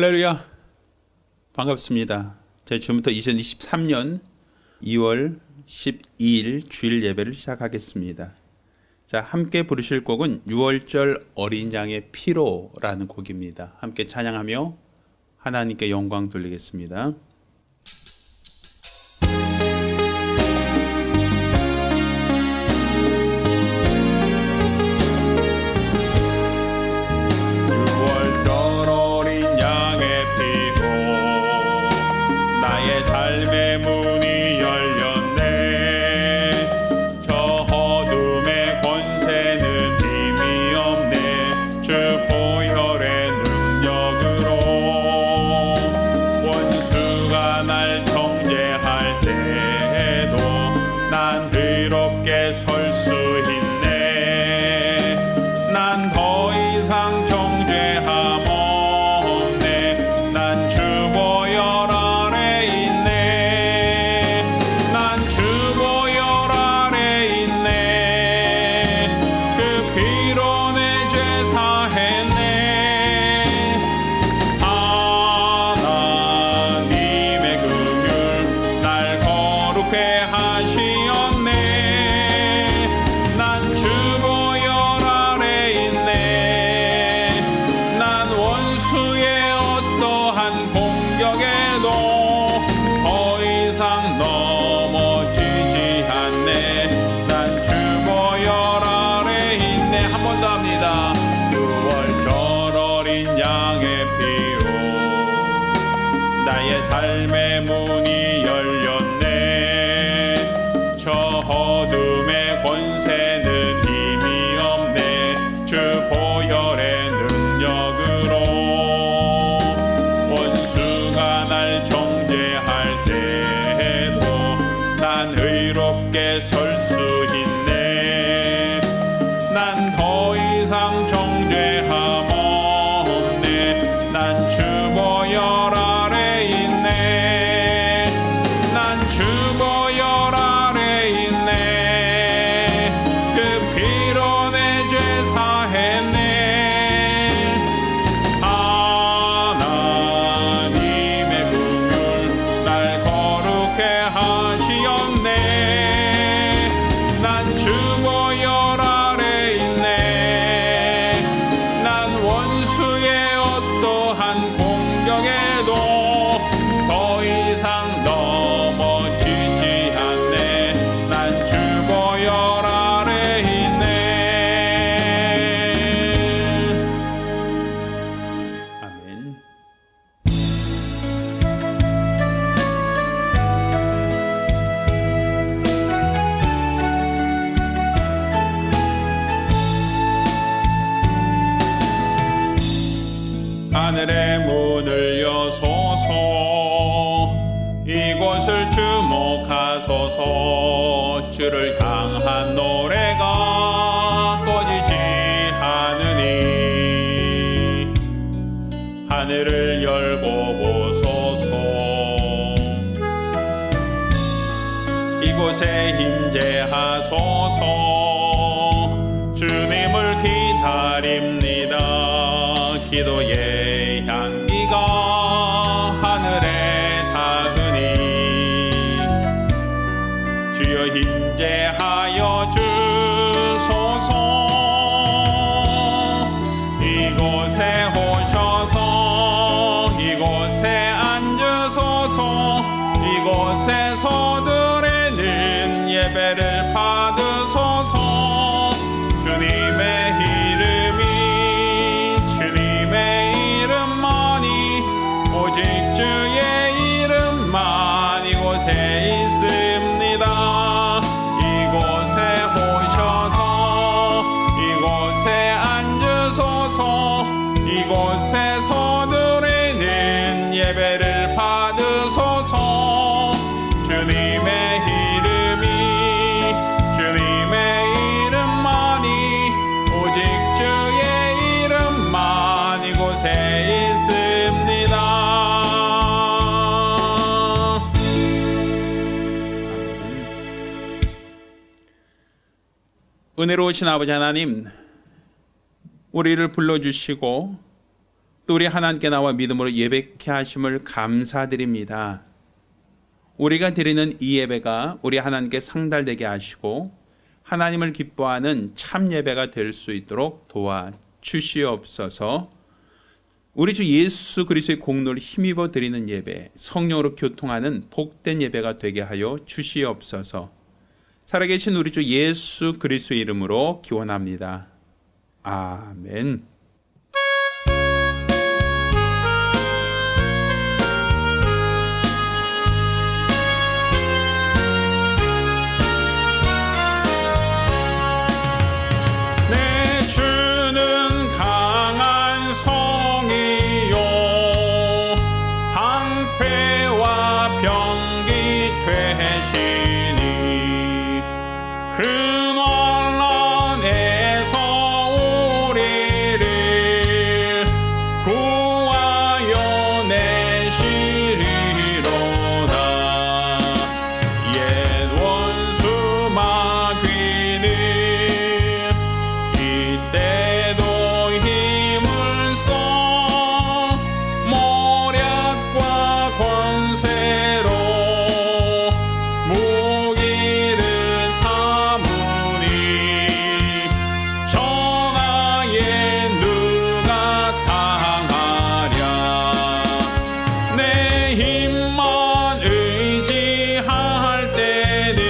할렐루야, 반갑습니다. 저희 지금부터 2023년 2월 12일 주일 예배를 시작하겠습니다. 자, 함께 부르실 곡은 6월절 어린 양의 피로라는 곡입니다. 함께 찬양하며 하나님께 영광 돌리겠습니다. 삶의 문이 열렸네. 저 어둠의 권세는 힘이 없네. 주 보혈의 능력으로 원수가 날 정죄할 때에도 난 의롭게 설 수 있네. 난 더 이상 정죄함 없네. 난 주 보혈 삶의 문이 열렸네. 저 어둠의 권세는 힘이 없네. 주 보혈의 능력으로 원수가 날 정죄할 때에도 난 의롭게 설 수 있네. 난 더 이상 정죄함 없네. 난 주 보혈 하늘의 문을 여소서. 이곳을 주목하소서. 주를 향한 노래가 꺼지지 않으니 하늘을 열고 보소서. 이곳에 임재하소서. 주님을 기다립니다. 기도의 향기가 하늘에 닿으니 주여 임재하여 주소서. 이곳에 오셔서 이곳에 앉으소서. 이곳에서 드리는 예배를 받으소서. 주님의 오직 주의 이름만 이곳에 있습니다. 이곳에 오셔서 이곳에 앉으소서. 이곳에서 드리는 예배를 받으소서. 주님의 이름만이 오직 주의 이름만 이곳에 있습니다. 은혜로우신 아버지 하나님, 우리를 불러주시고 또 우리 하나님께 나와 믿음으로 예배케 하심을 감사드립니다. 우리가 드리는 이 예배가 우리 하나님께 상달되게 하시고 하나님을 기뻐하는 참 예배가 될 수 있도록 도와주시옵소서. 우리 주 예수 그리스도의 공로를 힘입어 드리는 예배, 성령으로 교통하는 복된 예배가 되게 하여 주시옵소서. 살아계신 우리 주 예수 그리스도의 이름으로 기원합니다. 아멘. 내 주는 강한 성이요 방패와 병기 되시니 그 난에서 우리를 구하여 내시리로다. 옛 원수 마귀는 이때도 힘을 써 모략과 권세로 무기를 삼으니 전하에 누가 당하랴. 내 힘만 의지할 때는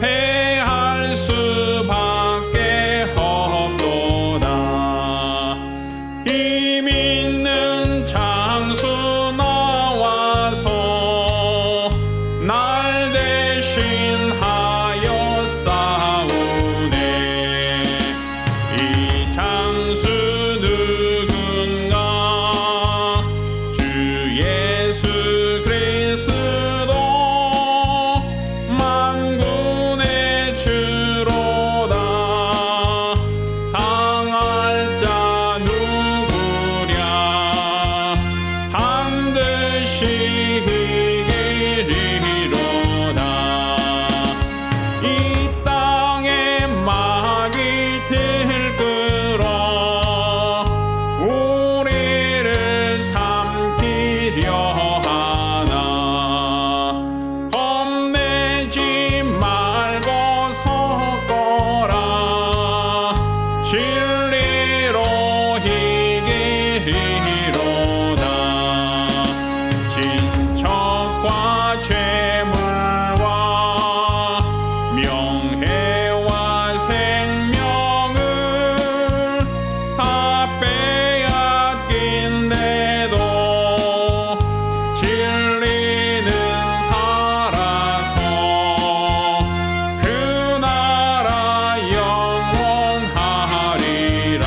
패할 수밖에 없도다. 힘 있는 장수 나와서 날 대신하여 싸우네. 이 장수 누군가 주 예수 그리스도 만군의 주로다. 당할 자 누구랴. 반드시 이기리로다. 이 땅에 막이 들끓어 우리를 삼키려 하나. 겁내지 말고 서거라. 진리로 이기리로다. 진척과 재물과 명예와 생명을 다 빼앗긴데도 진리는 살아서 그 나라 영원하리라.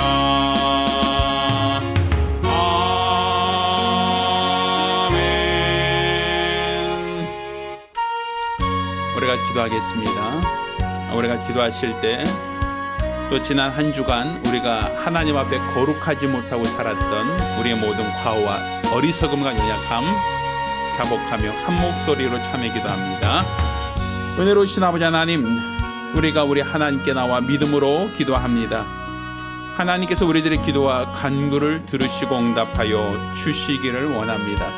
아멘. 우리 같이 기도하겠습니다. 우리가 기도하실 때 또 지난 한 주간 우리가 하나님 앞에 거룩하지 못하고 살았던 우리의 모든 과오와 어리석음과 연약함 자복하며 한 목소리로 참여 기도합니다. 은혜로우신 아버지 하나님, 우리가 우리 하나님께 나와 믿음으로 기도합니다. 하나님께서 우리들의 기도와 간구를 들으시고 응답하여 주시기를 원합니다.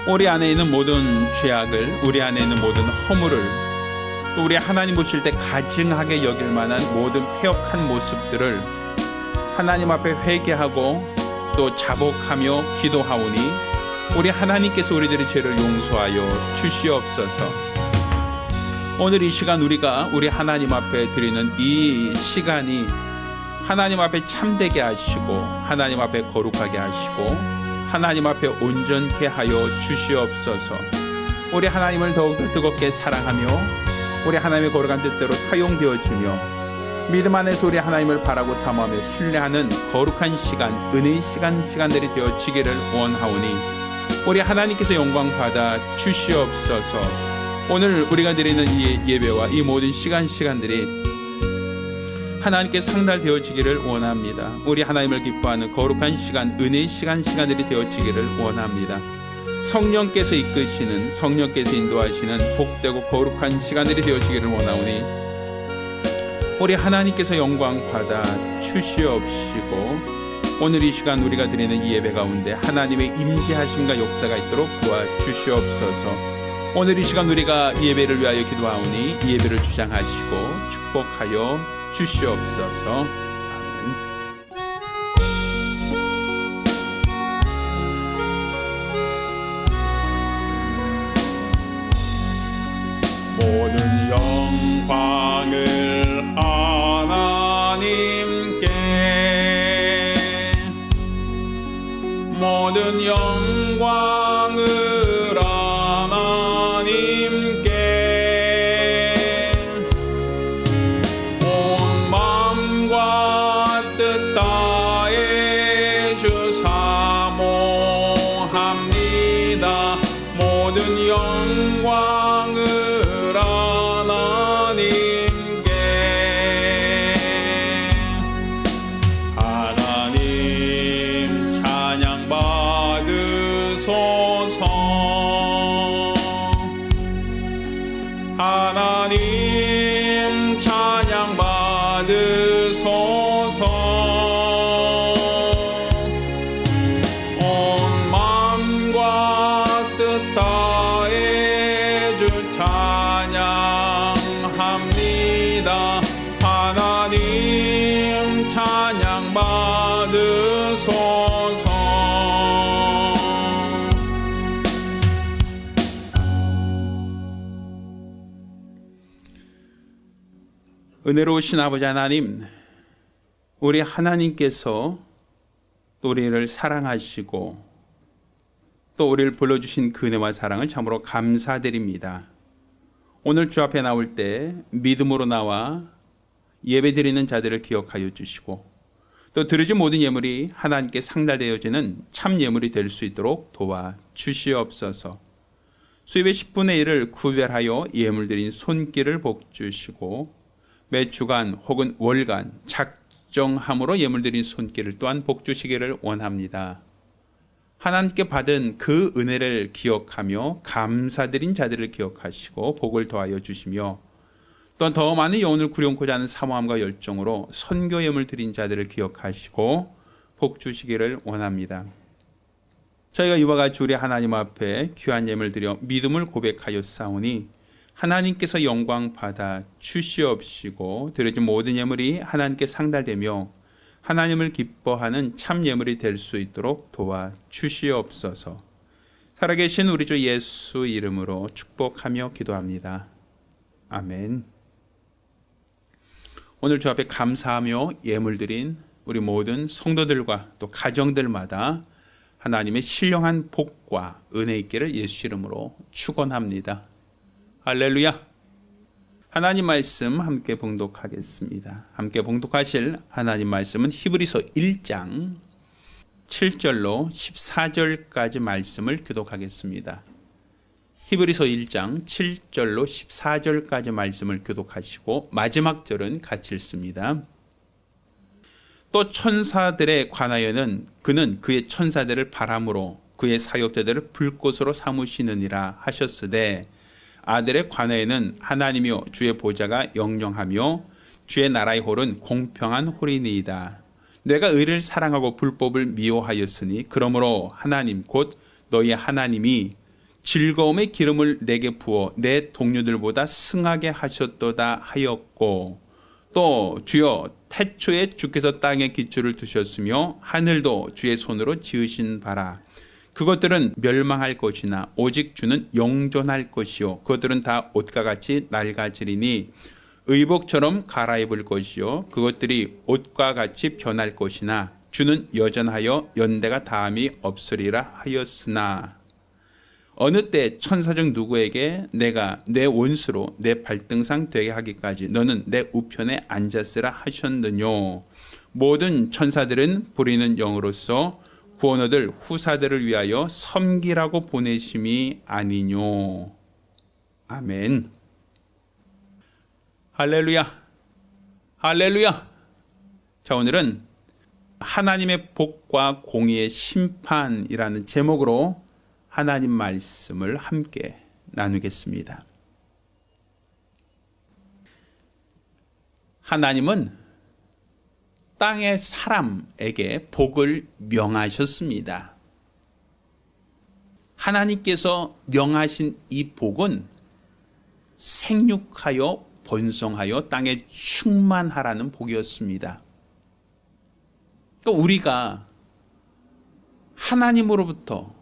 우리 안에 있는 모든 죄악을, 우리 안에 있는 모든 허물을, 또 우리 하나님 보실 때 가증하게 여길 만한 모든 패역한 모습들을 하나님 앞에 회개하고 또 자복하며 기도하오니 우리 하나님께서 우리들의 죄를 용서하여 주시옵소서. 오늘 이 시간 우리가 우리 하나님 앞에 드리는 이 시간이 하나님 앞에 참되게 하시고 하나님 앞에 거룩하게 하시고 하나님 앞에 온전케 하여 주시옵소서. 우리 하나님을 더욱더 뜨겁게 사랑하며 우리 하나님의 거룩한 뜻대로 사용되어지며 믿음 안에서 우리 하나님을 바라고 사모하며 신뢰하는 거룩한 시간, 은혜의 시간들이 되어지기를 원하오니 우리 하나님께서 영광 받아 주시옵소서. 오늘 우리가 드리는 이 예배와 이 모든 시간들이 하나님께 상달되어지기를 원합니다. 우리 하나님을 기뻐하는 거룩한 시간, 은혜의 시간들이 되어지기를 원합니다. 성령께서 이끄시는, 성령께서 인도하시는 복되고 거룩한 시간들이 되어지기를 원하오니 우리 하나님께서 영광 받아 주시옵시고 오늘 이 시간 우리가 드리는 이 예배 가운데 하나님의 임재하심과 역사가 있도록 도와주시옵소서. 오늘 이 시간 우리가 이 예배를 위하여 기도하오니 이 예배를 주장하시고 축복하여 주시옵소서. 아멘. 모든 영광을 하나님께, 모든 영광을 하나님께, 온 마음과 뜻 다해 주 사모합니다. 모든 영광을 하나님 찬양 받으소서. 하나님 찬양 받으소서. 온 마음과 뜻 다해 주 찬양합니다. 하나님 찬양 받으소서. 은혜로우신 아버지 하나님, 우리 하나님께서 또 우리를 사랑하시고 또 우리를 불러주신 그 은혜와 사랑을 참으로 감사드립니다. 오늘 주 앞에 나올 때 믿음으로 나와 예배드리는 자들을 기억하여 주시고 또 드려진 모든 예물이 하나님께 상달되어지는 참 예물이 될 수 있도록 도와주시옵소서. 수입의 10분의 1을 구별하여 예물 드린 손길을 복주시고 매 주간 혹은 월간 작정함으로 예물 드린 손길을 또한 복주시기를 원합니다. 하나님께 받은 그 은혜를 기억하며 감사드린 자들을 기억하시고 복을 더하여 주시며 또한 더 많은 영혼을 구려놓고자 하는 사모함과 열정으로 선교 예물 드린 자들을 기억하시고 복 주시기를 원합니다. 저희가 이와 같이 우리 하나님 앞에 귀한 예물 드려 믿음을 고백하여 싸우니 하나님께서 영광 받아 주시옵시고 드려진 모든 예물이 하나님께 상달되며 하나님을 기뻐하는 참 예물이 될 수 있도록 도와주시옵소서. 살아계신 우리 주 예수 이름으로 축복하며 기도합니다. 아멘. 오늘 주 앞에 감사하며 예물 드린 우리 모든 성도들과 또 가정들마다 하나님의 신령한 복과 은혜 있기를 예수 이름으로 축원합니다. 할렐루야. 하나님 말씀 함께 봉독하겠습니다. 함께 봉독하실 하나님 말씀은 히브리서 1장 7절로 14절까지 말씀을 교독하겠습니다. 히브리서 1장 7절로 14절까지 말씀을 교독하시고 마지막 절은 같이 읽습니다. 또 천사들에 관하여는 그는 그의 천사들을 바람으로 그의 사역자들을 불꽃으로 삼으시느니라 하셨으되 아들에 관하여는 하나님이요 주의 보좌가 영영하며 주의 나라의 홀은 공평한 홀이니이다. 내가 의를 사랑하고 불법을 미워하였으니 그러므로 하나님 곧 너희 하나님이 즐거움의 기름을 내게 부어 내 동료들보다 승하게 하셨도다 하였고 또 주여 태초에 주께서 땅에 기초를 두셨으며 하늘도 주의 손으로 지으신 바라. 그것들은 멸망할 것이나 오직 주는 영존할 것이요 그것들은 다 옷과 같이 낡아지리니 의복처럼 갈아입을 것이요 그것들이 옷과 같이 변할 것이나 주는 여전하여 연대가 다함이 없으리라 하였으나 어느 때 천사 중 누구에게 내가 내 원수로 내 발등상 되게 하기까지 너는 내 우편에 앉았으라 하셨느뇨. 모든 천사들은 부리는 영으로서 구원 얻을 후사들을 위하여 섬기라고 보내심이 아니뇨. 아멘. 할렐루야. 할렐루야. 자, 오늘은 하나님의 복과 공의의 심판이라는 제목으로 하나님 말씀을 함께 나누겠습니다. 하나님은 땅의 사람에게 복을 명하셨습니다. 하나님께서 명하신 이 복은 생육하여 번성하여 땅에 충만하라는 복이었습니다. 그러니까 우리가 하나님으로부터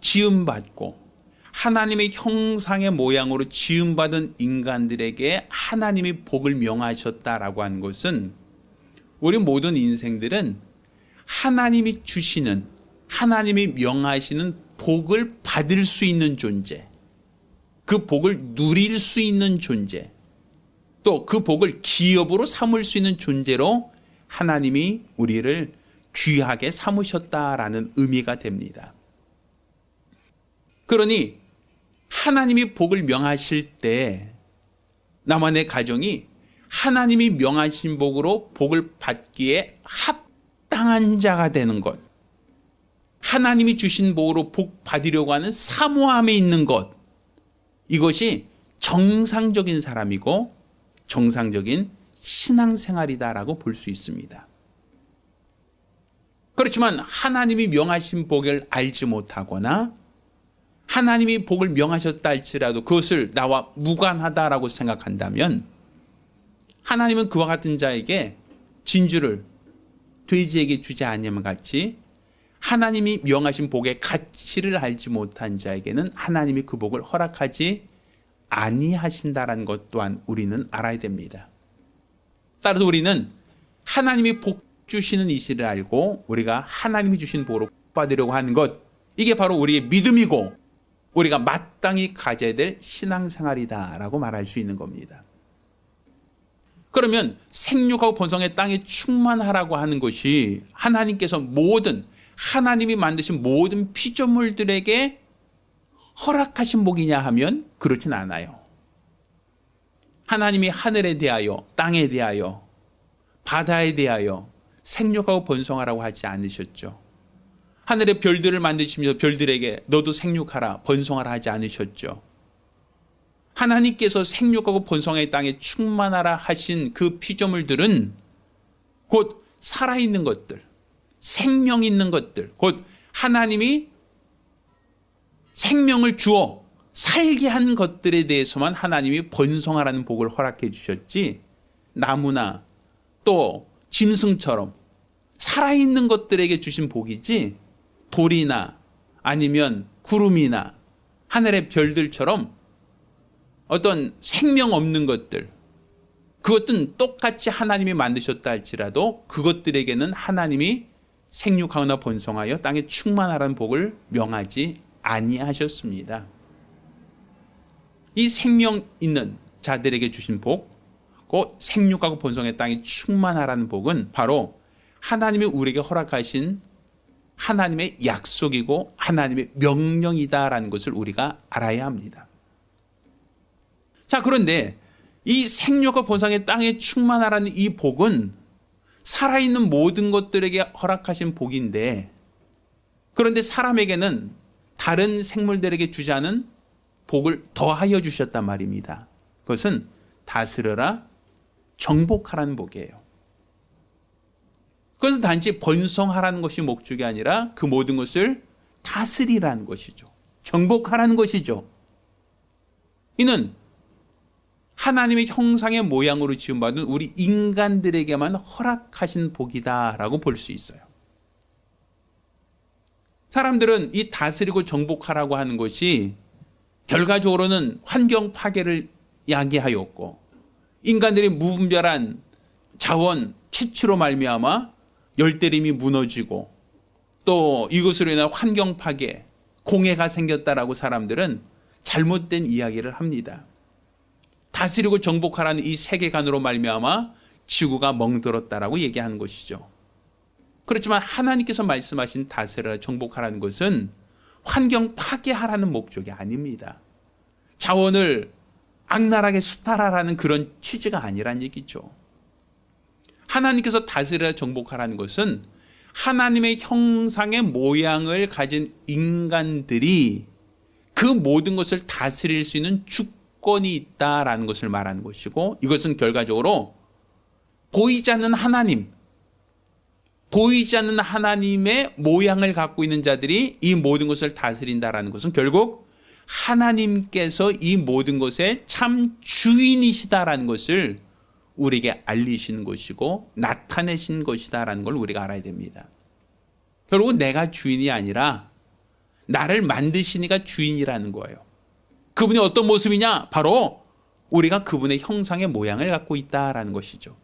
지음받고 하나님의 형상의 모양으로 지음받은 인간들에게 하나님이 복을 명하셨다라고 하는 것은 우리 모든 인생들은 하나님이 주시는, 하나님이 명하시는 복을 받을 수 있는 존재, 그 복을 누릴 수 있는 존재, 또 그 복을 기업으로 삼을 수 있는 존재로 하나님이 우리를 귀하게 삼으셨다라는 의미가 됩니다. 그러니 하나님이 복을 명하실 때 나와 내 가정이 하나님이 명하신 복으로 복을 받기에 합당한 자가 되는 것, 하나님이 주신 복으로 복 받으려고 하는 사모함에 있는 것, 이것이 정상적인 사람이고 정상적인 신앙생활이다라고 볼 수 있습니다. 그렇지만 하나님이 명하신 복을 알지 못하거나 하나님이 복을 명하셨다 할지라도 그것을 나와 무관하다라고 생각한다면 하나님은 그와 같은 자에게 진주를 돼지에게 주지 아니함 같이 하나님이 명하신 복의 가치를 알지 못한 자에게는 하나님이 그 복을 허락하지 아니하신다라는 것 또한 우리는 알아야 됩니다. 따라서 우리는 하나님이 복 주시는 이시를 알고 우리가 하나님이 주신 복으로 복 받으려고 하는 것, 이게 바로 우리의 믿음이고 우리가 마땅히 가져야 될 신앙생활이다라고 말할 수 있는 겁니다. 그러면 생육하고 번성의 땅에 충만하라고 하는 것이 하나님께서 하나님이 만드신 모든 피조물들에게 허락하신 복이냐 하면 그렇진 않아요. 하나님이 하늘에 대하여, 땅에 대하여, 바다에 대하여 생육하고 번성하라고 하지 않으셨죠. 하늘의 별들을 만드시면서 별들에게 너도 생육하라, 번성하라 하지 않으셨죠. 하나님께서 생육하고 번성의 땅에 충만하라 하신 그 피조물들은 곧 살아있는 것들, 생명 있는 것들, 곧 하나님이 생명을 주어 살게 한 것들에 대해서만 하나님이 번성하라는 복을 허락해 주셨지, 나무나 또 짐승처럼 살아있는 것들에게 주신 복이지 돌이나 아니면 구름이나 하늘의 별들처럼 어떤 생명 없는 것들, 그것은 똑같이 하나님이 만드셨다 할지라도 그것들에게는 하나님이 생육하거나 번성하여 땅에 충만하라는 복을 명하지 아니하셨습니다. 이 생명 있는 자들에게 주신 복, 곧 생육하고 번성의 땅에 충만하라는 복은 바로 하나님이 우리에게 허락하신 하나님의 약속이고 하나님의 명령이다라는 것을 우리가 알아야 합니다. 자, 그런데 이 생육과 번성의 땅에 충만하라는 이 복은 살아있는 모든 것들에게 허락하신 복인데, 그런데 사람에게는 다른 생물들에게 주지 않은 복을 더하여 주셨단 말입니다. 그것은 다스려라, 정복하라는 복이에요. 그것은 단지 번성하라는 것이 목적이 아니라 그 모든 것을 다스리라는 것이죠. 정복하라는 것이죠. 이는 하나님의 형상의 모양으로 지음받은 우리 인간들에게만 허락하신 복이다라고 볼 수 있어요. 사람들은 이 다스리고 정복하라고 하는 것이 결과적으로는 환경 파괴를 야기하였고 인간들이 무분별한 자원 채취로 말미암아 열대림이 무너지고 또 이것으로 인한 환경 파괴, 공해가 생겼다라고 사람들은 잘못된 이야기를 합니다. 다스리고 정복하라는 이 세계관으로 말미암아 지구가 멍들었다라고 얘기하는 것이죠. 그렇지만 하나님께서 말씀하신 다스려라, 정복하라는 것은 환경 파괴하라는 목적이 아닙니다. 자원을 악랄하게 수탈하라는 그런 취지가 아니란 얘기죠. 하나님께서 다스려라, 정복하라는 것은 하나님의 형상의 모양을 가진 인간들이 그 모든 것을 다스릴 수 있는 주권이 있다라는 것을 말하는 것이고, 이것은 결과적으로 보이지 않는 하나님, 보이지 않는 하나님의 모양을 갖고 있는 자들이 이 모든 것을 다스린다라는 것은 결국 하나님께서 이 모든 것의 참 주인이시다라는 것을 우리에게 알리신 것이고 나타내신 것이다라는 걸 우리가 알아야 됩니다. 결국은 내가 주인이 아니라 나를 만드신 이가 주인이라는 거예요. 그분이 어떤 모습이냐? 바로 우리가 그분의 형상의 모양을 갖고 있다라는 것이죠.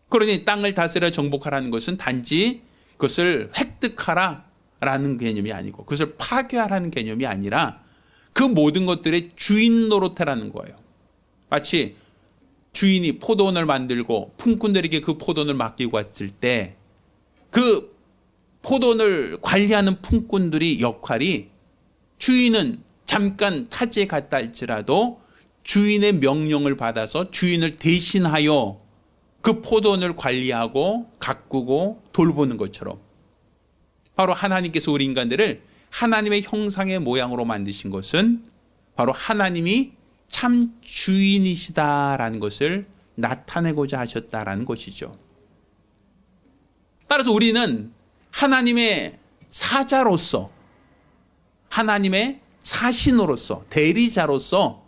그러니 땅을 다스려 정복하라는 것은 단지 그것을 획득하라라는 개념이 아니고 그것을 파괴하라는 개념이 아니라 그 모든 것들의 주인 노릇하라는 거예요. 마치 주인이 포도원을 만들고 품꾼들에게 그 포도원을 맡기고 왔을 때 그 포도원을 관리하는 품꾼들의 역할이 주인은 잠깐 타지에 갔다 할지라도 주인의 명령을 받아서 주인을 대신하여 그 포도원을 관리하고 가꾸고 돌보는 것처럼 바로 하나님께서 우리 인간들을 하나님의 형상의 모양으로 만드신 것은 바로 하나님이 참 주인이시다라는 것을 나타내고자 하셨다라는 것이죠. 따라서 우리는 하나님의 사자로서 하나님의 사신으로서 대리자로서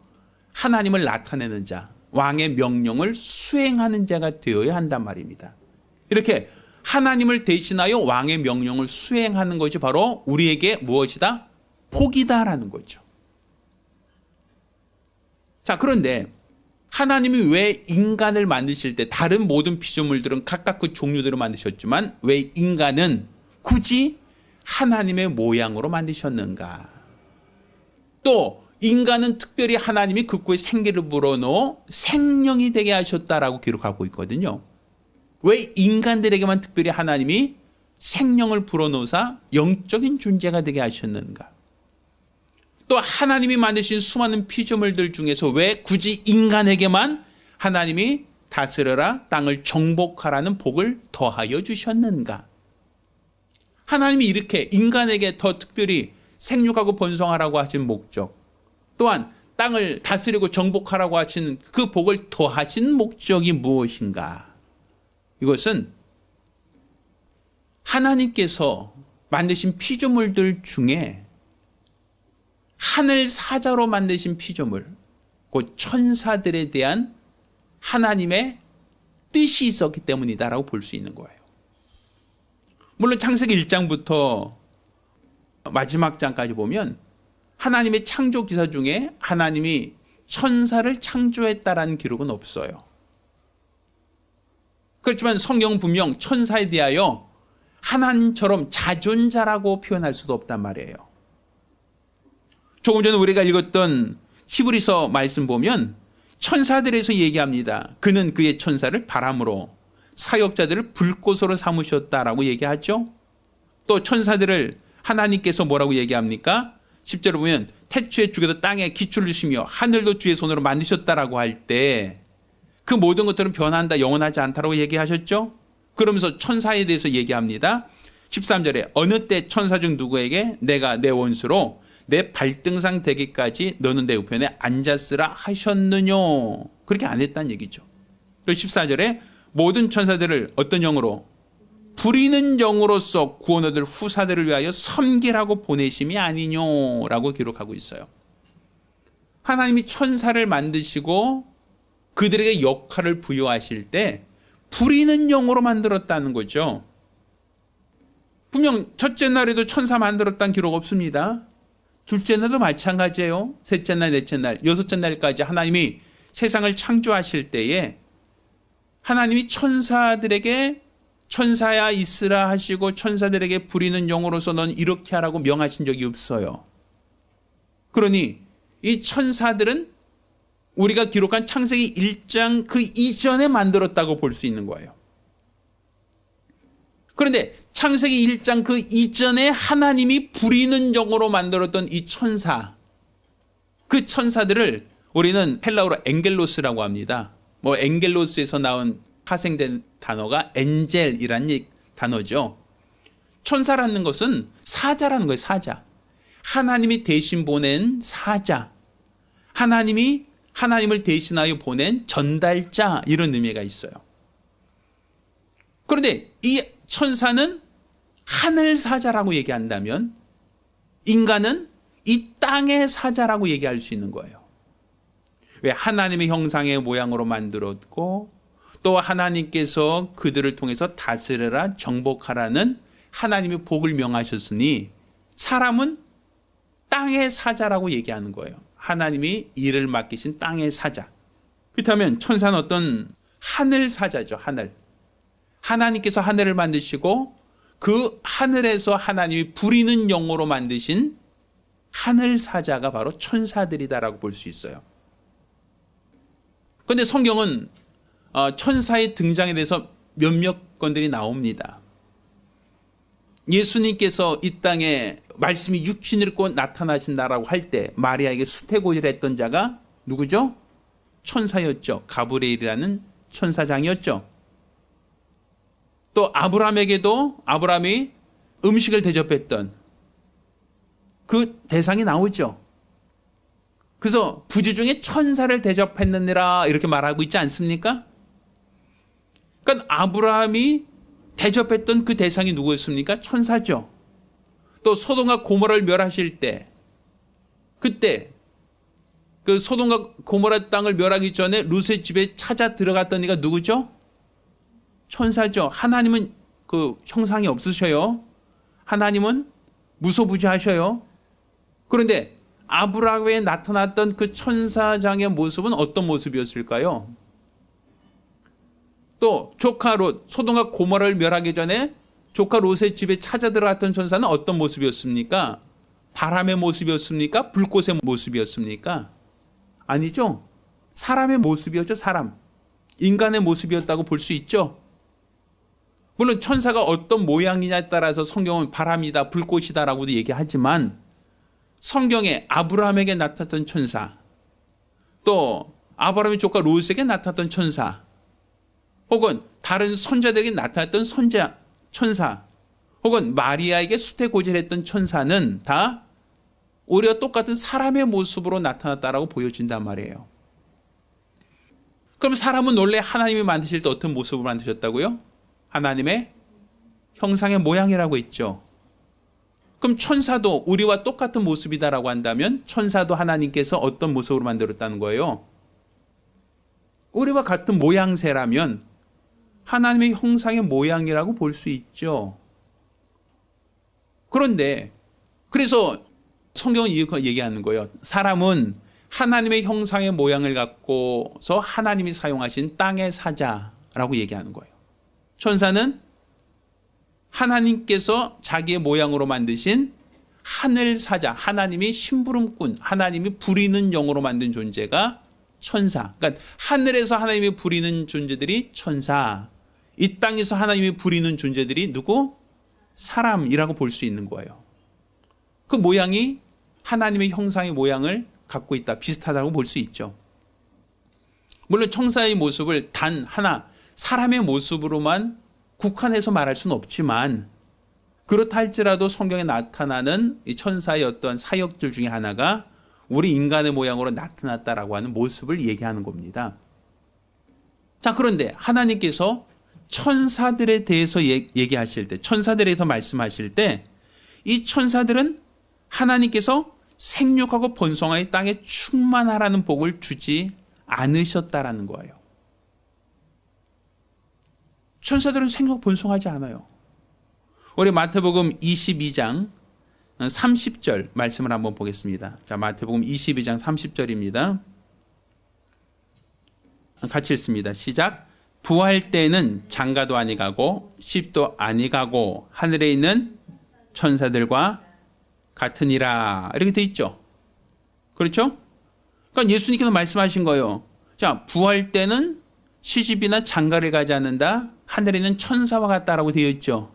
하나님을 나타내는 자, 왕의 명령을 수행하는 자가 되어야 한단 말입니다. 이렇게 하나님을 대신하여 왕의 명령을 수행하는 것이 바로 우리에게 무엇이다? 복이다라는 거죠. 자, 그런데 하나님이 왜 인간을 만드실 때 다른 모든 피조물들은 각각 그 종류대로 만드셨지만 왜 인간은 굳이 하나님의 모양으로 만드셨는가? 또 인간은 특별히 하나님이 그 코에 생기를 불어넣어 생명이 되게 하셨다라고 기록하고 있거든요. 왜 인간들에게만 특별히 하나님이 생명을 불어넣어서 영적인 존재가 되게 하셨는가? 또 하나님이 만드신 수많은 피조물들 중에서 왜 굳이 인간에게만 하나님이 다스려라 땅을 정복하라는 복을 더하여 주셨는가? 하나님이 이렇게 인간에게 더 특별히 생육하고 번성하라고 하신 목적, 또한 땅을 다스리고 정복하라고 하신 그 복을 더하신 목적이 무엇인가? 이것은 하나님께서 만드신 피조물들 중에 하늘 사자로 만드신 피조물, 곧 천사들에 대한 하나님의 뜻이 있었기 때문이다라고 볼 수 있는 거예요. 물론 창세기 1장부터 마지막 장까지 보면 하나님의 창조 기사 중에 하나님이 천사를 창조했다라는 기록은 없어요. 그렇지만 성경 분명 천사에 대하여 하나님처럼 자존자라고 표현할 수도 없단 말이에요. 조금 전에 우리가 읽었던 히브리서 말씀 보면 천사들에서 얘기합니다. 그는 그의 천사를 바람으로 사역자들을 불꽃으로 삼으셨다라고 얘기하죠. 또 천사들을 하나님께서 뭐라고 얘기합니까? 10절을 보면 태초에 주께서 땅에 기초를 주시며 하늘도 주의 손으로 만드셨다라고 할 때 그 모든 것들은 변한다, 영원하지 않다라고 얘기하셨죠. 그러면서 천사에 대해서 얘기합니다. 13절에 어느 때 천사 중 누구에게 내가 내 원수로 내 발등상 되기까지 너는 내 우편에 앉았으라 하셨느냐. 그렇게 안 했다는 얘기죠. 그리고 14절에 모든 천사들을 어떤 영으로? 부리는 영으로서 구원 얻을 후사들을 위하여 섬기라고 보내심이 아니뇨라고 기록하고 있어요. 하나님이 천사를 만드시고 그들에게 역할을 부여하실 때 부리는 영으로 만들었다는 거죠. 분명 첫째 날에도 천사 만들었다는 기록 없습니다. 둘째 날도 마찬가지예요. 셋째 날, 넷째 날, 여섯째 날까지 하나님이 세상을 창조하실 때에 하나님이 천사들에게 천사야 있으라 하시고 천사들에게 부리는 영으로서 넌 이렇게 하라고 명하신 적이 없어요. 그러니 이 천사들은 우리가 기록한 창세기 1장 그 이전에 만들었다고 볼 수 있는 거예요. 그런데 창세기 1장 그 이전에 하나님이 부리는 영으로 만들었던 이 천사, 그 천사들을 우리는 헬라어로 엥겔로스라고 합니다. 뭐 엥겔로스에서 나온 파생된 단어가 엔젤이라는 단어죠. 천사라는 것은 사자라는 거예요. 사자. 하나님이 대신 보낸 사자. 하나님이 하나님을 대신하여 보낸 전달자, 이런 의미가 있어요. 그런데 이 천사는 하늘 사자라고 얘기한다면 인간은 이 땅의 사자라고 얘기할 수 있는 거예요. 왜? 하나님의 형상의 모양으로 만들었고 또 하나님께서 그들을 통해서 다스려라 정복하라는 하나님의 복을 명하셨으니 사람은 땅의 사자라고 얘기하는 거예요. 하나님이 일을 맡기신 땅의 사자. 그렇다면 천사는 어떤 하늘 사자죠. 하늘. 하나님께서 하늘을 만드시고 그 하늘에서 하나님이 부리는 영으로 만드신 하늘 사자가 바로 천사들이다라고 볼 수 있어요. 그런데 성경은 천사의 등장에 대해서 몇몇 건들이 나옵니다. 예수님께서 이 땅에 말씀이 육신을 입고 나타나신다라고 할 때 마리아에게 수태고지를 했던 자가 누구죠? 천사였죠. 가브리엘이라는 천사장이었죠. 또 아브라함에게도 아브라함이 음식을 대접했던 그 대상이 나오죠. 그래서 부지 중에 천사를 대접했느니라 이렇게 말하고 있지 않습니까? 그러니까 아브라함이 대접했던 그 대상이 누구였습니까? 천사죠. 또 소돔과 고모라를 멸하실 때 그때 그 소돔과 고모라 땅을 멸하기 전에 룻의 집에 찾아 들어갔던 이가 누구죠? 천사죠. 하나님은 그 형상이 없으셔요. 하나님은 무소부지하셔요. 그런데 아브라함에 나타났던 그 천사장의 모습은 어떤 모습이었을까요? 또 조카 롯, 소돔과 고모라를 멸하기 전에 조카 롯의 집에 찾아 들어갔던 천사는 어떤 모습이었습니까? 바람의 모습이었습니까? 불꽃의 모습이었습니까? 아니죠. 사람의 모습이었죠. 사람. 인간의 모습이었다고 볼 수 있죠. 물론 천사가 어떤 모양이냐에 따라서 성경은 바람이다, 불꽃이다라고도 얘기하지만 성경에 아브라함에게 나타났던 천사, 또 아브라함의 조카 롯에게 나타났던 천사, 혹은 다른 손자들에게 나타났던 천사, 혹은 마리아에게 수태고지했던 천사는 다 우리와 똑같은 사람의 모습으로 나타났다라고 보여진단 말이에요. 그럼 사람은 원래 하나님이 만드실 때 어떤 모습으로 만드셨다고요? 하나님의 형상의 모양이라고 했죠. 그럼 천사도 우리와 똑같은 모습이다라고 한다면 천사도 하나님께서 어떤 모습으로 만들었다는 거예요? 우리와 같은 모양새라면 하나님의 형상의 모양이라고 볼 수 있죠. 그런데 그래서 성경은 이렇게 얘기하는 거예요. 사람은 하나님의 형상의 모양을 갖고서 하나님이 사용하신 땅의 사자라고 얘기하는 거예요. 천사는 하나님께서 자기의 모양으로 만드신 하늘 사자, 하나님이 심부름꾼, 하나님이 부리는 영으로 만든 존재가 천사. 그러니까 하늘에서 하나님이 부리는 존재들이 천사. 이 땅에서 하나님이 부리는 존재들이 누구? 사람이라고 볼 수 있는 거예요. 그 모양이 하나님의 형상의 모양을 갖고 있다. 비슷하다고 볼 수 있죠. 물론 천사의 모습을 단 하나 사람의 모습으로만 국한해서 말할 수는 없지만 그렇다 할지라도 성경에 나타나는 이 천사의 어떤 사역들 중에 하나가 우리 인간의 모양으로 나타났다라고 하는 모습을 얘기하는 겁니다. 자, 그런데 하나님께서 천사들에 대해서 얘기하실 때, 천사들에 대해서 말씀하실 때 이 천사들은 하나님께서 생육하고 번성하여 땅에 충만하라는 복을 주지 않으셨다라는 거예요. 천사들은 생육 번성하지 않아요. 우리 마태복음 22장 30절 말씀을 한번 보겠습니다. 자, 마태복음 22장 30절입니다. 같이 읽습니다. 시작. 부할 때는 장가도 아니가고 십도 아니가고 하늘에 있는 천사들과 같으니라. 이렇게 돼 있죠. 그렇죠? 그러니까 예수님께서 말씀하신 거예요. 자, 부할 때는 시집이나 장가를 가지 않는다. 하늘에 있는 천사와 같다라고 되어 있죠.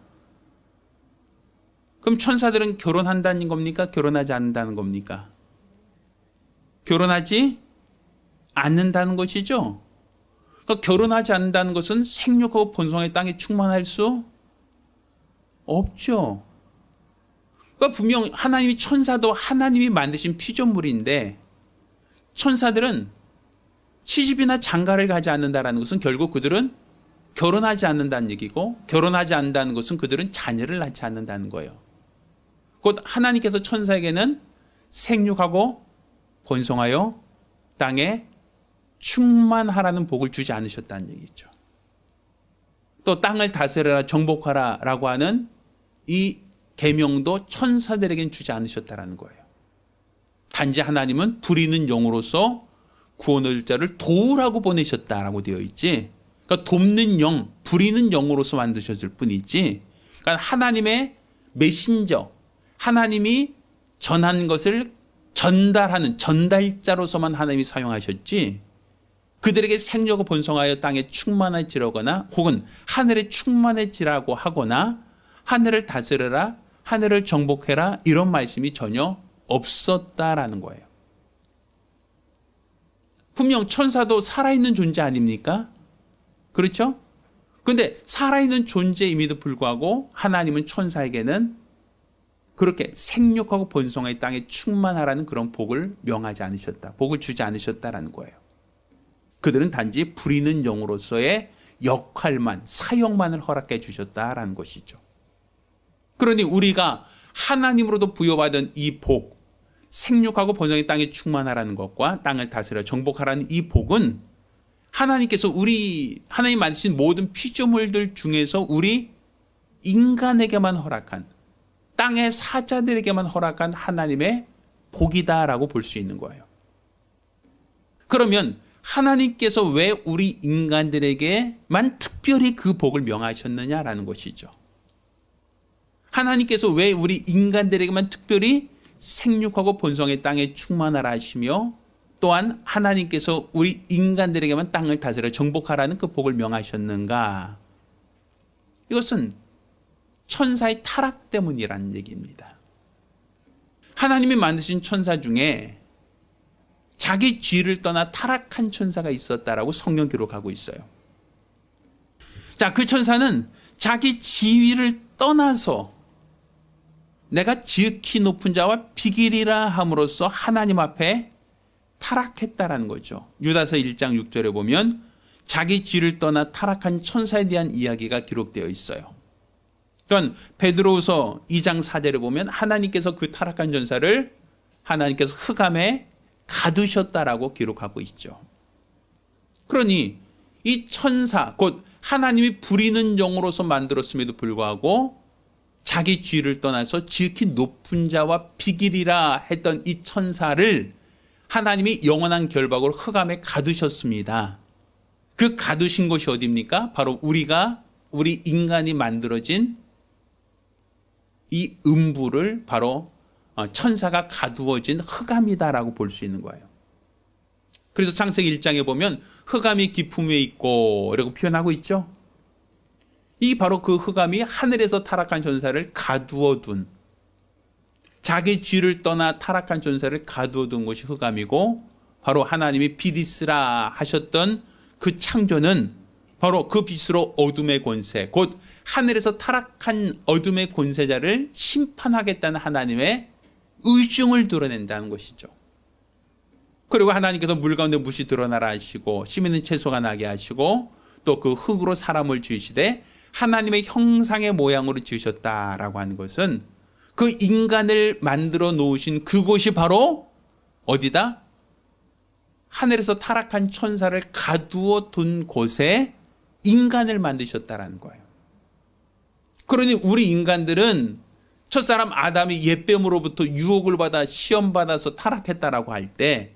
그럼 천사들은 결혼한다는 겁니까? 결혼하지 않는다는 겁니까? 결혼하지 않는다는 것이죠. 그러니까 결혼하지 않는다는 것은 생육하고 번성의 땅에 충만할 수 없죠. 그러니까 분명 하나님이 천사도 하나님이 만드신 피조물인데 천사들은 시집이나 장가를 가지 않는다는 것은 결국 그들은 결혼하지 않는다는 얘기고, 결혼하지 않는다는 것은 그들은 자녀를 낳지 않는다는 거예요. 곧 하나님께서 천사에게는 생육하고 번성하여 땅에 충만하라는 복을 주지 않으셨다는 얘기죠. 또 땅을 다스려라 정복하라 라고 하는 이 계명도 천사들에게는 주지 않으셨다는 거예요. 단지 하나님은 부리는 영으로서 구원의 자를 도우라고 보내셨다라고 되어 있지, 그러니까 돕는 영, 부리는 영으로서 만드셨을 뿐이지, 그러니까 하나님의 메신저, 하나님이 전한 것을 전달하는 전달자로서만 하나님이 사용하셨지, 그들에게 생육하고 번성하여 땅에 충만해지려거나 혹은 하늘에 충만해지라고 하거나 하늘을 다스려라, 하늘을 정복해라 이런 말씀이 전혀 없었다라는 거예요. 분명 천사도 살아있는 존재 아닙니까? 그렇죠? 그런데 살아있는 존재임에도 불구하고 하나님은 천사에게는 그렇게 생육하고 번성의 땅에 충만하라는 그런 복을 명하지 않으셨다. 복을 주지 않으셨다라는 거예요. 그들은 단지 부리는 영으로서의 역할만, 사역만을 허락해 주셨다라는 것이죠. 그러니 우리가 하나님으로도 부여받은 이 복, 생육하고 번성의 땅에 충만하라는 것과 땅을 다스려 정복하라는 이 복은 하나님께서 하나님 만드신 모든 피조물들 중에서 우리 인간에게만 허락한, 땅의 사자들에게만 허락한 하나님의 복이다라고 볼 수 있는 거예요. 그러면 하나님께서 왜 우리 인간들에게만 특별히 그 복을 명하셨느냐라는 것이죠. 하나님께서 왜 우리 인간들에게만 특별히 생육하고 번성의 땅에 충만하라 하시며, 또한 하나님께서 우리 인간들에게만 땅을 다스려 정복하라는 그 복을 명하셨는가? 이것은 천사의 타락 때문이라는 얘기입니다. 하나님이 만드신 천사 중에 자기 죄를 떠나 타락한 천사가 있었다라고 성경 기록하고 있어요. 자, 그 천사는 자기 지위를 떠나서 내가 지극히 높은 자와 비길이라 함으로써 하나님 앞에 타락했다라는 거죠. 유다서 1장 6절에 보면 자기 죄를 떠나 타락한 천사에 대한 이야기가 기록되어 있어요. 또한 베드로후서 2장 4절에 보면 하나님께서 그 타락한 천사를 하나님께서 흑암에 가두셨다라고 기록하고 있죠. 그러니 이 천사, 곧 하나님이 부리는 영으로서 만들었음에도 불구하고 자기 죄를 떠나서 지극히 높은 자와 비길이라 했던 이 천사를 하나님이 영원한 결박으로 흑암에 가두셨습니다. 그 가두신 곳이 어디입니까? 바로 우리 인간이 만들어진 이 음부를 바로 천사가 가두어진 흑암이다라고 볼 수 있는 거예요. 그래서 창세기 1장에 보면 흑암이 깊음 위에 있고 이라고 표현하고 있죠. 이 바로 그 흑암이 하늘에서 타락한 천사를 가두어둔, 자기 죄를 떠나 타락한 천사를 가두어둔 것이 흑암이고, 바로 하나님이 빛 있으라 하셨던 그 창조는 바로 그 빛으로 어둠의 권세, 곧 하늘에서 타락한 어둠의 권세자를 심판하겠다는 하나님의 의중을 드러낸다는 것이죠. 그리고 하나님께서 물 가운데 무시 드러나라 하시고 심 있는 채소가 나게 하시고 또 그 흙으로 사람을 지으시되 하나님의 형상의 모양으로 지으셨다라고 하는 것은 그 인간을 만들어 놓으신 그곳이 바로 어디다? 하늘에서 타락한 천사를 가두어 둔 곳에 인간을 만드셨다라는 거예요. 그러니 우리 인간들은 첫사람 아담이 옛뱀으로부터 유혹을 받아 시험받아서 타락했다라고 할 때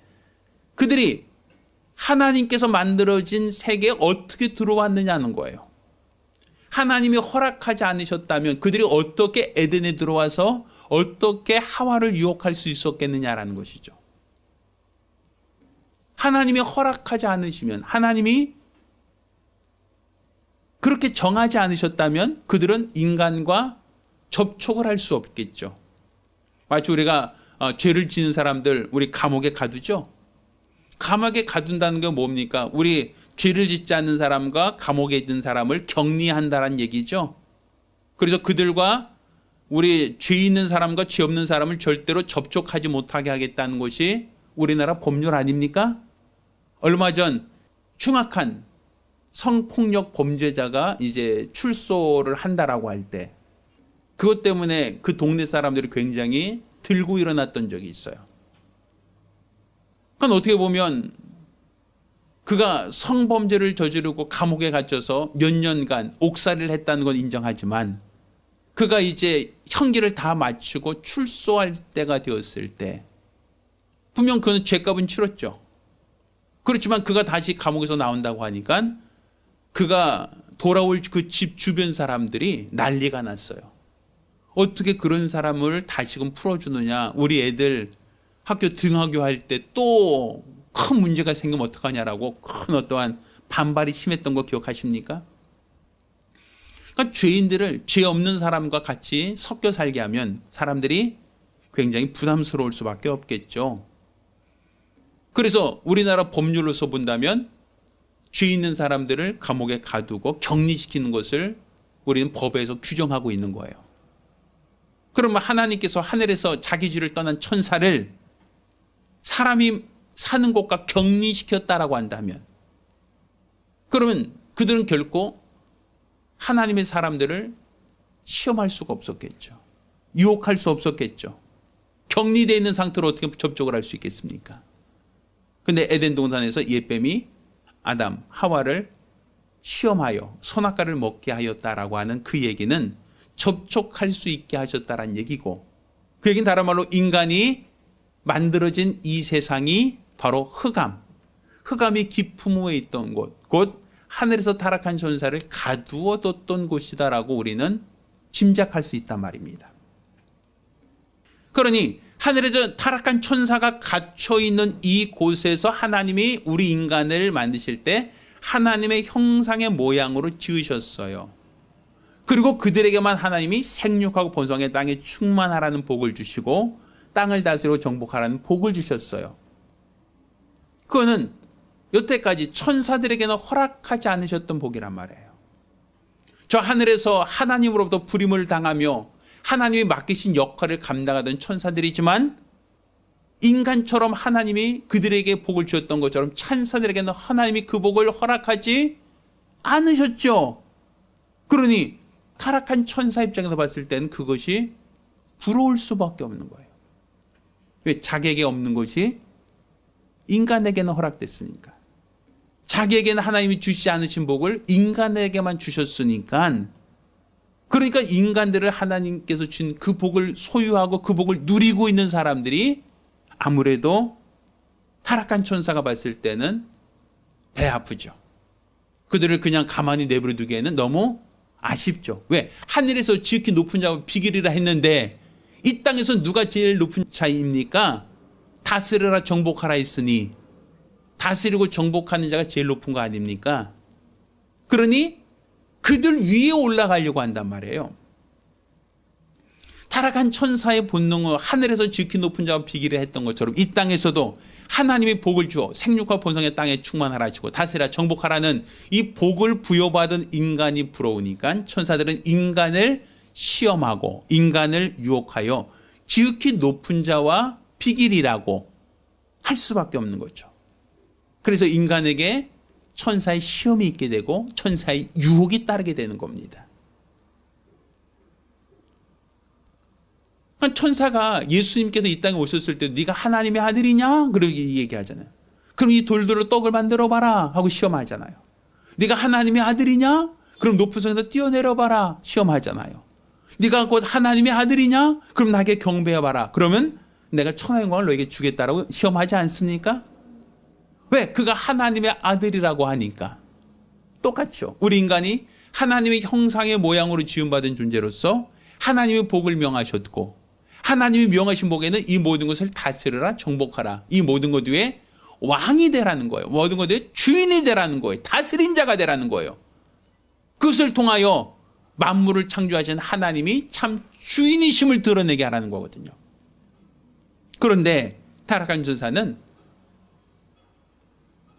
그들이 하나님께서 만들어진 세계에 어떻게 들어왔느냐는 거예요. 하나님이 허락하지 않으셨다면 그들이 어떻게 에덴에 들어와서 어떻게 하와를 유혹할 수 있었겠느냐라는 것이죠. 하나님이 허락하지 않으시면, 하나님이 그렇게 정하지 않으셨다면 그들은 인간과 접촉을 할 수 없겠죠. 마치 우리가 죄를 지는 사람들 우리 감옥에 가두죠. 감옥에 가둔다는 게 뭡니까? 우리 죄를 짓지 않는 사람과 감옥에 있는 사람을 격리한다는 얘기죠. 그래서 그들과 우리 죄 있는 사람과 죄 없는 사람을 절대로 접촉하지 못하게 하겠다는 것이 우리나라 법률 아닙니까? 얼마 전 흉악한 성폭력 범죄자가 이제 출소를 한다라고 할 때 그것 때문에 그 동네 사람들이 굉장히 들고 일어났던 적이 있어요. 그러니까 어떻게 보면 그가 성범죄를 저지르고 감옥에 갇혀서 몇 년간 옥살이를 했다는 건 인정하지만 그가 이제 형기를 다 마치고 출소할 때가 되었을 때 분명 그는 죄값은 치렀죠. 그렇지만 그가 다시 감옥에서 나온다고 하니까 그가 돌아올 그 집 주변 사람들이 난리가 났어요. 어떻게 그런 사람을 다시금 풀어주느냐. 우리 애들 학교 등하교할 때 또 큰 문제가 생기면 어떡하냐라고 큰 어떠한 반발이 심했던 거 기억하십니까? 그러니까 죄인들을 죄 없는 사람과 같이 섞여 살게 하면 사람들이 굉장히 부담스러울 수밖에 없겠죠. 그래서 우리나라 법률로서 본다면 죄 있는 사람들을 감옥에 가두고 격리시키는 것을 우리는 법에서 규정하고 있는 거예요. 그러면 하나님께서 하늘에서 자기 죄를 떠난 천사를 사람이 사는 곳과 격리시켰다라고 한다면 그러면 그들은 결코 하나님의 사람들을 시험할 수가 없었겠죠. 유혹할 수 없었겠죠. 격리되어 있는 상태로 어떻게 접촉을 할 수 있겠습니까? 근데 에덴 동산에서 옛뱀이 아담, 하와를 시험하여 선악과를 먹게 하였다라고 하는 그 얘기는 접촉할 수 있게 하셨다라는 얘기고 그 얘기는 다른 말로 인간이 만들어진 이 세상이 바로 흑암이 기품후에 있던 곳, 곧 하늘에서 타락한 천사를 가두어뒀던 곳이다라고 우리는 짐작할 수 있단 말입니다. 그러니 하늘에서 타락한 천사가 갇혀있는 이 곳에서 하나님이 우리 인간을 만드실 때 하나님의 형상의 모양으로 지으셨어요. 그리고 그들에게만 하나님이 생육하고 번성의 땅에 충만하라는 복을 주시고 땅을 다스리고 정복하라는 복을 주셨어요. 그거는 여태까지 천사들에게는 허락하지 않으셨던 복이란 말이에요. 저 하늘에서 하나님으로부터 부림을 당하며 하나님이 맡기신 역할을 감당하던 천사들이지만 인간처럼 하나님이 그들에게 복을 주었던 것처럼 천사들에게는 하나님이 그 복을 허락하지 않으셨죠. 그러니 타락한 천사 입장에서 봤을 때는 그것이 부러울 수밖에 없는 거예요. 왜? 자기에게 없는 것이 인간에게는 허락됐으니까. 자기에게는 하나님이 주시지 않으신 복을 인간에게만 주셨으니까 그러니까 인간들을 하나님께서 준 그 복을 소유하고 그 복을 누리고 있는 사람들이 아무래도 타락한 천사가 봤을 때는 배 아프죠. 그들을 그냥 가만히 내버려 두기에는 너무 아쉽죠. 왜? 하늘에서 지극히 높은 자와 비기리라 했는데 이 땅에서 누가 제일 높은 자입니까? 다스려라 정복하라 했으니 다스리고 정복하는 자가 제일 높은 거 아닙니까? 그러니 그들 위에 올라가려고 한단 말이에요. 타락한 천사의 본능은 하늘에서 지극히 높은 자와 비기를 했던 것처럼 이 땅에서도 하나님이 복을 주어 생육과 본성의 땅에 충만하라 하시고 다스리라 정복하라는 이 복을 부여받은 인간이 부러우니까 천사들은 인간을 시험하고 인간을 유혹하여 지극히 높은 자와 비길이라고 할 수밖에 없는 거죠. 그래서 인간에게 천사의 시험이 있게 되고 천사의 유혹이 따르게 되는 겁니다. 천사가 예수님께서 이 땅에 오셨을 때 네가 하나님의 아들이냐? 그렇게 얘기하잖아요. 그럼 이 돌들로 떡을 만들어 봐라 하고 시험하잖아요. 네가 하나님의 아들이냐? 그럼 높은 성에서 뛰어내려 봐라 시험하잖아요. 네가 곧 하나님의 아들이냐? 그럼 나에게 경배해 봐라. 그러면 내가 천하의 영광을 너에게 주겠다라고 시험하지 않습니까? 왜? 그가 하나님의 아들이라고 하니까. 똑같죠. 우리 인간이 하나님의 형상의 모양으로 지음받은 존재로서 하나님의 복을 명하셨고 하나님이 명하신 복에는 이 모든 것을 다스려라 정복하라. 이 모든 것 위에 왕이 되라는 거예요. 모든 것 위에 주인이 되라는 거예요. 다스린 자가 되라는 거예요. 그것을 통하여 만물을 창조하신 하나님이 참 주인이심을 드러내게 하라는 거거든요. 그런데 타락한 천사는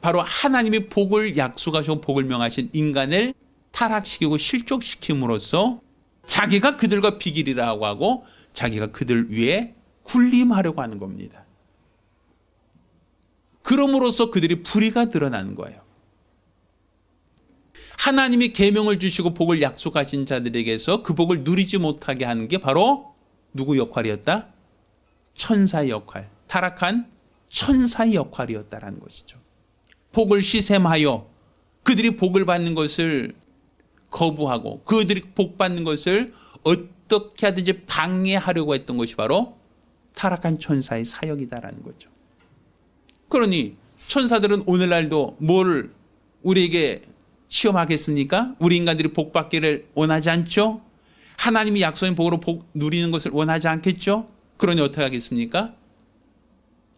바로 하나님이 복을 약속하시고 복을 명하신 인간을 타락시키고 실족시킴으로써 자기가 그들과 비길이라고 하고 자기가 그들 위에 군림하려고 하는 겁니다. 그럼으로써 그들이 불의가 드러나는 거예요. 하나님이 계명을 주시고 복을 약속하신 자들에게서 그 복을 누리지 못하게 하는 게 바로 누구 역할이었다? 천사의 역할, 타락한 천사의 역할이었다라는 것이죠. 복을 시샘하여 그들이 복을 받는 것을 거부하고 그들이 복 받는 것을 어떻게 하든지 방해하려고 했던 것이 바로 타락한 천사의 사역이다라는 거죠. 그러니 천사들은 오늘날도 뭘 우리에게 시험하겠습니까? 우리 인간들이 복 받기를 원하지 않죠? 하나님이 약속한 복으로 복 누리는 것을 원하지 않겠죠? 그러니 어떻게 하겠습니까?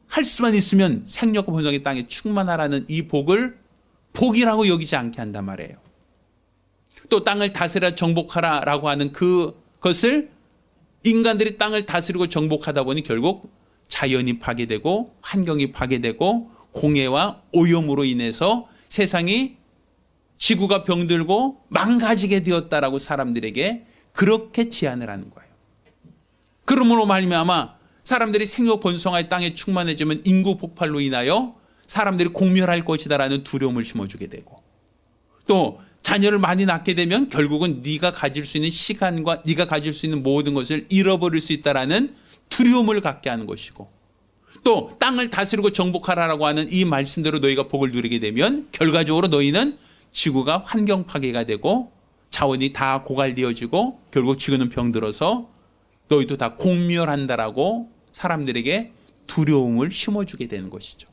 할 수만 있으면 생력과 번성의 땅에 충만하라는 이 복을 복이라고 여기지 않게 한단 말이에요. 또 땅을 다스려 정복하라라고 하는 그것을 인간들이 땅을 다스리고 정복하다 보니 결국 자연이 파괴되고 환경이 파괴되고 공해와 오염으로 인해서 세상이 지구가 병들고 망가지게 되었다라고 사람들에게 그렇게 제안을 하는 거예요. 그러므로 말미암아 사람들이 생육 번성하여 땅에 충만해지면 인구 폭발로 인하여 사람들이 공멸할 것이다라는 두려움을 심어주게 되고, 또 자녀를 많이 낳게 되면 결국은 네가 가질 수 있는 시간과 네가 가질 수 있는 모든 것을 잃어버릴 수 있다라는 두려움을 갖게 하는 것이고, 또 땅을 다스리고 정복하라라고 하는 이 말씀대로 너희가 복을 누리게 되면 결과적으로 너희는 지구가 환경 파괴가 되고 자원이 다 고갈되어지고 결국 지구는 병들어서 너희도 다 공멸한다라고 사람들에게 두려움을 심어주게 되는 것이죠.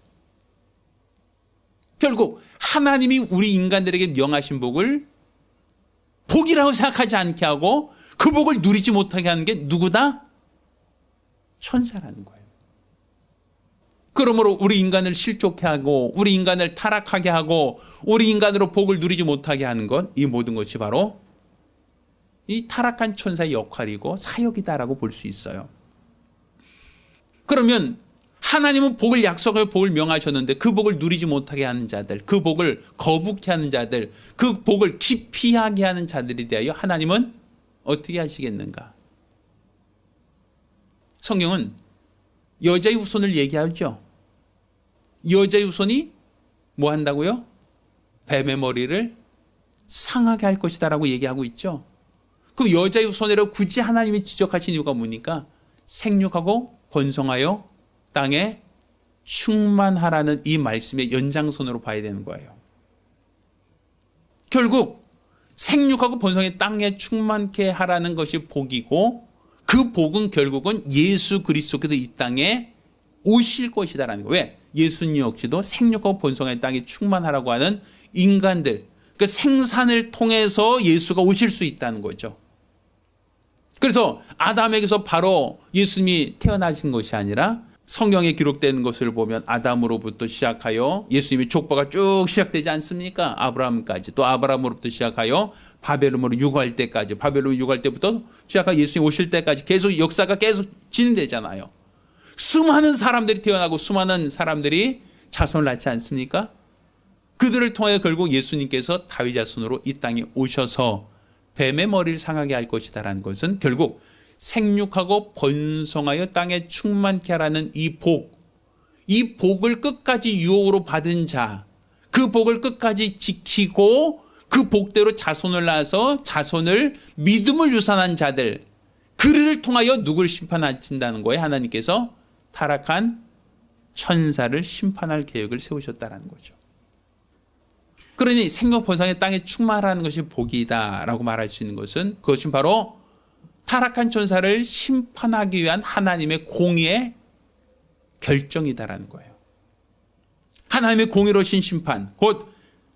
결국 하나님이 우리 인간들에게 명하신 복을 복이라고 생각하지 않게 하고 그 복을 누리지 못하게 하는 게 누구다? 천사라는 거예요. 그러므로 우리 인간을 실족해 하고 우리 인간을 타락하게 하고 우리 인간으로 복을 누리지 못하게 하는 것, 이 모든 것이 바로 이 타락한 천사의 역할이고 사역이다라고 볼 수 있어요. 그러면 하나님은 복을 약속하여 복을 명하셨는데 그 복을 누리지 못하게 하는 자들, 그 복을 거북해 하는 자들, 그 복을 기피하게 하는 자들에 대하여 하나님은 어떻게 하시겠는가? 성경은 여자의 후손을 얘기하죠. 여자의 후손이 뭐 한다고요? 뱀의 머리를 상하게 할 것이다라고 얘기하고 있죠. 그 여자의 후손이라고 굳이 하나님이 지적하신 이유가 뭡니까? 생육하고 번성하여 땅에 충만하라는 이 말씀의 연장선으로 봐야 되는 거예요. 결국 생육하고 번성의 땅에 충만케 하라는 것이 복이고, 그 복은 결국은 예수 그리스도께서 이 땅에 오실 것이다라는 거예요. 왜? 예수님 역시도 생육하고 번성의 땅에 충만하라고 하는 인간들, 그 생산을 통해서 예수가 오실 수 있다는 거죠. 그래서 아담에게서 바로 예수님이 태어나신 것이 아니라 성경에 기록되는 것을 보면 아담으로부터 시작하여 예수님의 족보가 쭉 시작되지 않습니까? 아브라함까지, 또 아브라함으로부터 시작하여 바벨론으로 유고할 때까지, 바벨론 유고할 때부터 시작하여 예수님 오실 때까지 계속 역사가 계속 진행되잖아요. 수많은 사람들이 태어나고 수많은 사람들이 자손을 낳지 않습니까? 그들을 통해 결국 예수님께서 다윗 자손으로 이 땅에 오셔서 뱀의 머리를 상하게 할 것이다라는 것은 결국 생육하고 번성하여 땅에 충만케 하라는 이 복을 끝까지 유혹으로 받은 자, 그 복을 끝까지 지키고 그 복대로 자손을 낳아서 자손을 믿음을 유산한 자들, 그를 통하여 누구를 심판하신다는 거예요? 하나님께서 타락한 천사를 심판할 계획을 세우셨다는 거죠. 그러니 생명 번성의 땅에 충만하는 것이 복이다라고 말할 수 있는 것은 그것이 바로 타락한 천사를 심판하기 위한 하나님의 공의의 결정이다라는 거예요. 하나님의 공의로우신 심판, 곧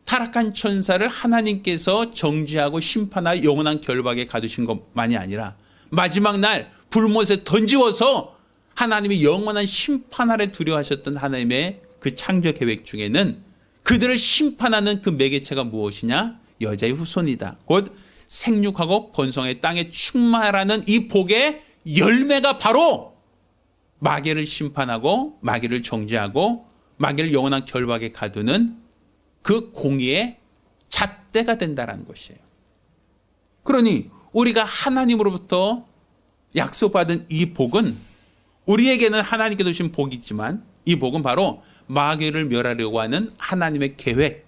타락한 천사를 하나님께서 정죄하고 심판하여 영원한 결박에 가두신 것만이 아니라 마지막 날 불못에 던지워서 하나님이 영원한 심판 아래 두려워하셨던 하나님의 그 창조 계획 중에는 그들을 심판하는 그 매개체가 무엇이냐? 여자의 후손이다. 곧 생육하고 번성의 땅에 충만하라는 이 복의 열매가 바로 마귀를 심판하고 마귀를 정죄하고 마귀를 영원한 결박에 가두는 그 공의의 잣대가 된다는 것이에요. 그러니 우리가 하나님으로부터 약속받은 이 복은 우리에게는 하나님께 주신 복이지만 이 복은 바로 마귀를 멸하려고 하는 하나님의 계획,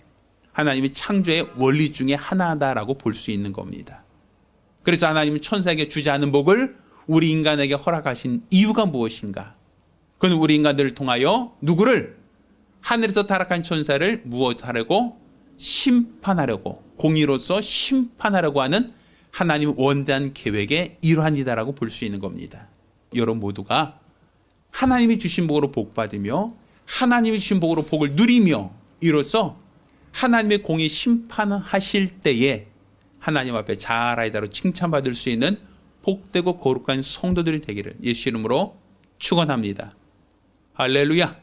하나님의 창조의 원리 중에 하나다라고 볼 수 있는 겁니다. 그래서 하나님은 천사에게 주지 않은 복을 우리 인간에게 허락하신 이유가 무엇인가? 그건 우리 인간들을 통하여 누구를? 하늘에서 타락한 천사를 무엇하려고? 심판하려고, 공의로서 심판하려고 하는 하나님의 원대한 계획의 일환이다라고 볼 수 있는 겁니다. 여러분 모두가 하나님이 주신 복으로 복받으며 하나님이 주신 복으로 복을 누리며 이로써 하나님의 공의 심판하실 때에 하나님 앞에 잘하이다로 칭찬받을 수 있는 복되고 거룩한 성도들이 되기를 예수 이름으로 축원합니다. 할렐루야.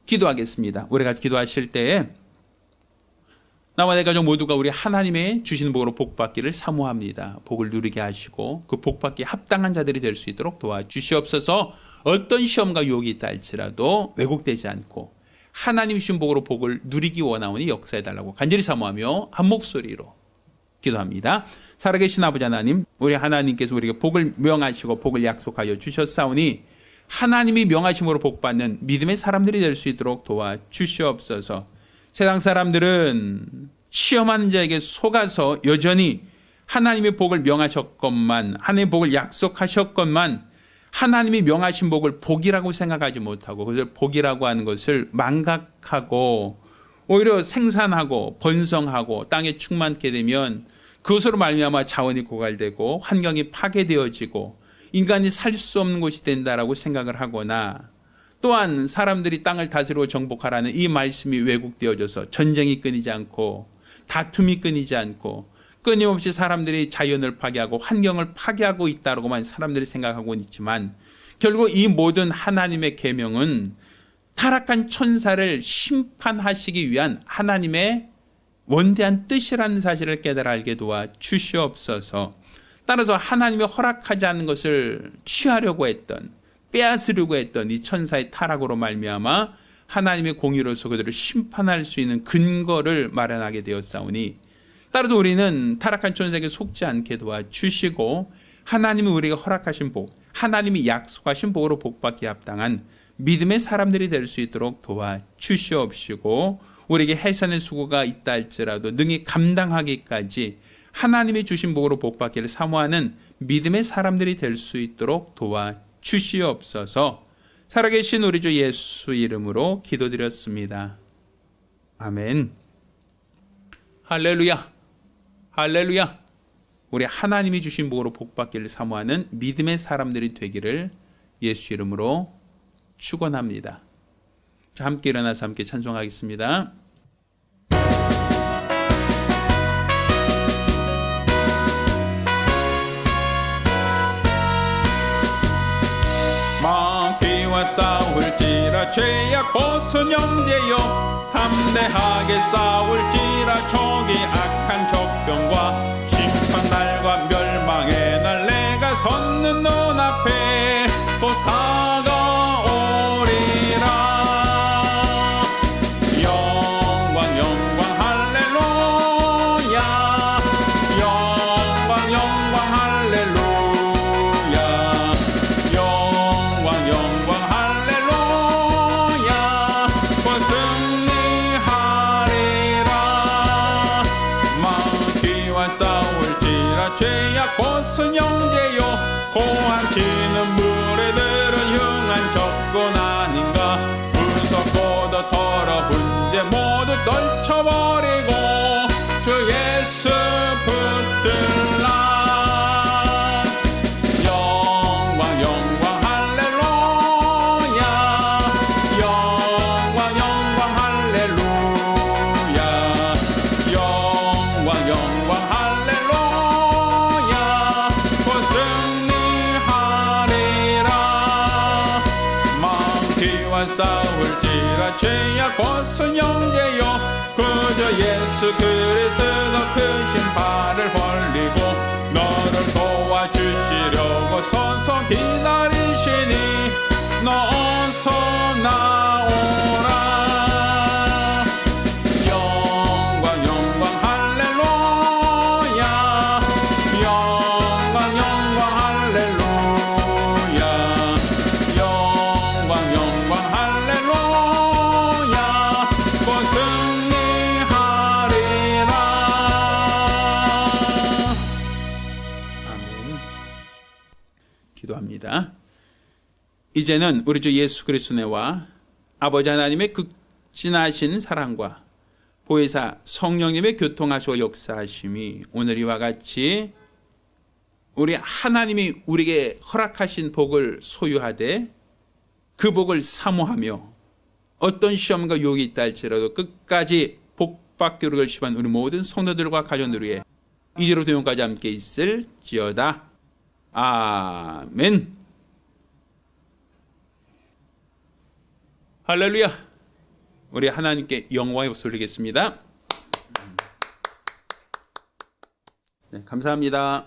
기도하겠습니다. 우리가 기도하실 때에 나와 내 가족 모두가 우리 하나님의 주시는 복으로 복받기를 사모합니다. 복을 누리게 하시고 그 복받기에 합당한 자들이 될 수 있도록 도와주시옵소서. 어떤 시험과 유혹이 있다 할지라도 왜곡되지 않고 하나님 주신 복으로 복을 누리기 원하오니 역사해달라고 간절히 사모하며 한 목소리로 기도합니다. 살아계신 아버지 하나님, 우리 하나님께서 우리에게 복을 명하시고 복을 약속하여 주셨사오니 하나님이 명하심으로 복받는 믿음의 사람들이 될 수 있도록 도와주시옵소서. 세상 사람들은 시험하는 자에게 속아서 여전히 하나님의 복을 명하셨건만, 하나님의 복을 약속하셨건만 하나님이 명하신 복을 복이라고 생각하지 못하고 그것을 복이라고 하는 것을 망각하고 오히려 생산하고 번성하고 땅에 충만케 되면 그것으로 말미암아 자원이 고갈되고 환경이 파괴되어지고 인간이 살 수 없는 곳이 된다라고 생각을 하거나 또한 사람들이 땅을 다스리고 정복하라는 이 말씀이 왜곡되어져서 전쟁이 끊이지 않고 다툼이 끊이지 않고 끊임없이 사람들이 자연을 파괴하고 환경을 파괴하고 있다고만 사람들이 생각하고 있지만 결국 이 모든 하나님의 계명은 타락한 천사를 심판하시기 위한 하나님의 원대한 뜻이라는 사실을 깨달아 알게 도와 주시옵소서. 따라서 하나님이 허락하지 않는 것을 취하려고 했던, 빼앗으려고 했던 이 천사의 타락으로 말미암아 하나님의 공의로서 그들을 심판할 수 있는 근거를 마련하게 되었사오니 따라서 우리는 타락한 천사에게 속지 않게 도와주시고 하나님이 우리에게 허락하신 복, 하나님이 약속하신 복으로 복받기에 합당한 믿음의 사람들이 될 수 있도록 도와주시옵시고 우리에게 해산의 수고가 있다 할지라도 능히 감당하기까지 하나님이 주신 복으로 복받기를 사모하는 믿음의 사람들이 될 수 있도록 도와주시옵소서. 살아계신 우리 주 예수 이름으로 기도드렸습니다. 아멘. 할렐루야. 할렐루야. 우리 하나님이 주신 복으로 복받기를 사모하는 믿음의 사람들이 되기를 예수 이름으로 축원합니다. 함께 일어나서 함께 찬송하겠습니다. 마귀와 싸울지라 죄악 벗은 형제여 담대하게 싸울지라 적이 악한 적병과 심판날과 멸망의 날 내가 섰는 눈앞에 곧 다가오리라. 영광 영광 할렐루야. 영광 영광 할렐루야. 영광 영광 할렐루야. 곧 승리하리라. 마귀와 싸울지라 죄악 벗은 형제여 고함치는 무리들은 흉한 적군 아닌가. 문석보다 더러운 죄 모두 떨쳐버리고 주 예수 붙들라. 영광 영광 할렐루야. 영광 영광 할렐루야. 영광 영광 할렐루야. 곧 승리하리라. 마귀와 싸울지라 죄악 벗은 형제여 그저 예수 그리스도 크신 발을 벌리고 너를 도와주시려고 서서 기다리시니 너 어서 나오라. 영광 영광 할렐루야. 영광 영광 할렐루야. 영광 영광 할렐루야. 곧 승리하리라. 이제는 우리 주 예수 그리스도의 은혜와 아버지 하나님의 극진하신 사랑과 보혜사 성령님의 교통하시고 역사하심이 오늘 이와 같이 우리 하나님이 우리에게 허락하신 복을 소유하되 그 복을 사모하며 어떤 시험과 유혹이 있다 할지라도 끝까지 복받기로 결심한 우리 모든 성도들과 가정들 위해 이제로부터 영까지 함께 있을지어다. 아멘. 할렐루야. 우리 하나님께 영광의 박수 올리겠습니다. 네, 감사합니다.